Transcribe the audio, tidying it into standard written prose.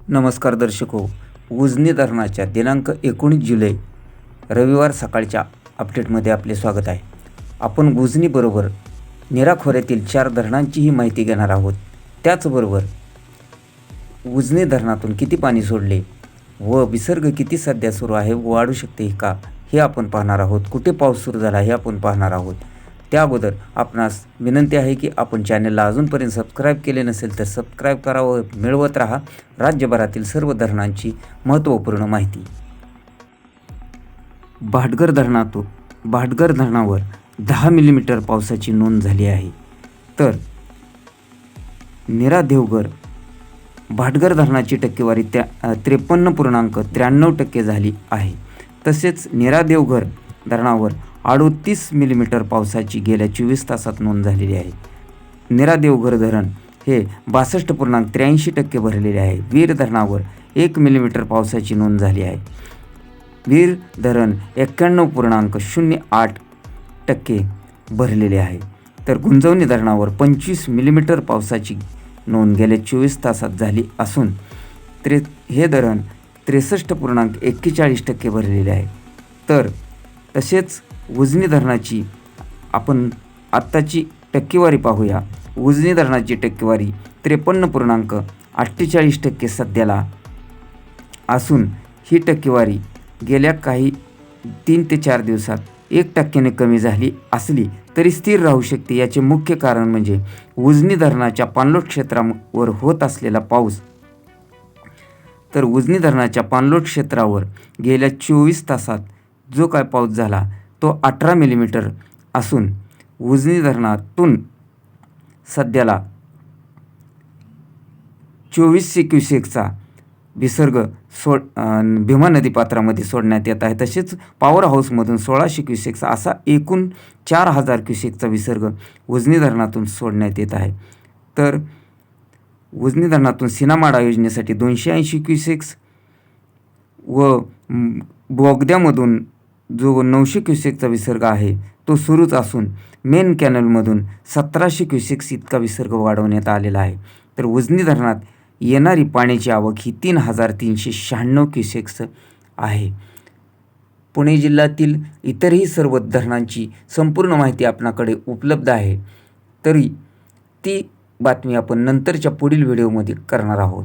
नमस्कार दर्शक हो. उजनी धरणाच्या दिनांक 19 जुलै रविवार सकाळच्या अपडेटमध्ये आपले स्वागत आहे. आपण उजनीबरोबर नीरा खोऱ्यातील 4 धरणांचीही माहिती घेणार आहोत. त्याचबरोबर उजनी धरणातून किती पाणी सोडले व विसर्ग किती सध्या सुरू आहे, वाढू शकते का हे आपण पाहणार आहोत. कुठे पाऊस सुरू झाला हे आपण पाहणार आहोत. त्या अगोदर आपणास विनंती आहे की आपण चॅनलला अजूनपर्यंत सबस्क्राईब केले नसेल तर सबस्क्राईब करा व मिळवत राहा राज्यभरातील सर्व धरणांची महत्त्वपूर्ण माहिती. भाटघर धरणावर 10 मिलीमीटर पावसाची नोंद झाली आहे. तर नीरा देवघर भाटघर धरणाची टक्केवारी 53.93% झाली आहे. तसेच नीरा देवघर धरणावर 38 मिलीमीटर पावसाची गेल्या 24 तासात नोंद झालेली आहे. नीरा देवघर धरण हे 62.83% भरलेले आहे. वीर धरणावर 1 मिलीमीटर पावसाची नोंद झाली आहे. वीर धरण 91.08% भरलेले आहे. तर गुंजवणी धरणावर 25 मिलीमीटर पावसाची नोंद गेल्या 24 तासात झाली असून हे धरण 63.41% भरलेले आहे. तर तसेच उजनी धरणाची आपण आत्ताची टक्केवारी पाहूया. उजनी धरणाची टक्केवारी 53.48% सध्याला असून ही टक्केवारी गेल्या काही 3 ते 4 दिवसात 1% कमी झाली असली तरी स्थिर राहू शकते. याचे मुख्य कारण म्हणजे उजनी धरणाच्या पाणलोट क्षेत्रावर होत असलेला पाऊस. तर उजनी धरणाच्या पाणलोट क्षेत्रावर गेल्या 24 तासात जो काय पाऊस झाला तो 18 मिलीमीटर असून उजनी धरणातून सध्याला 2400 क्युसेकचा विसर्ग भीमा नदीपात्रामध्ये सोडण्यात येत आहे. तसेच पॉवर हाऊसमधून 1600 क्युसेकचा असा एकूण 4000 क्युसेकचा विसर्ग उजनी धरणातून सोडण्यात येत आहे. तर उजनी धरणातून सीनामाडा योजनेसाठी 280 क्युसेक्स व बोगद्यामधून जो 900 क्युसेकचा विसर्ग आहे तो सुरूच असून मेन कॅनलमधून 1700 क्युसेक्स इतका विसर्ग वाढवण्यात आलेला आहे. तर उजनी धरणात येणारी पाण्याची आवक ही 3396 क्युसेक्स आहे. पुणे जिल्ह्यातील इतरही सर्व धरणांची संपूर्ण माहिती आपणाकडे उपलब्ध आहे. तरी ती बातमी आपण नंतरच्या पुढील व्हिडिओमध्ये करणार आहोत.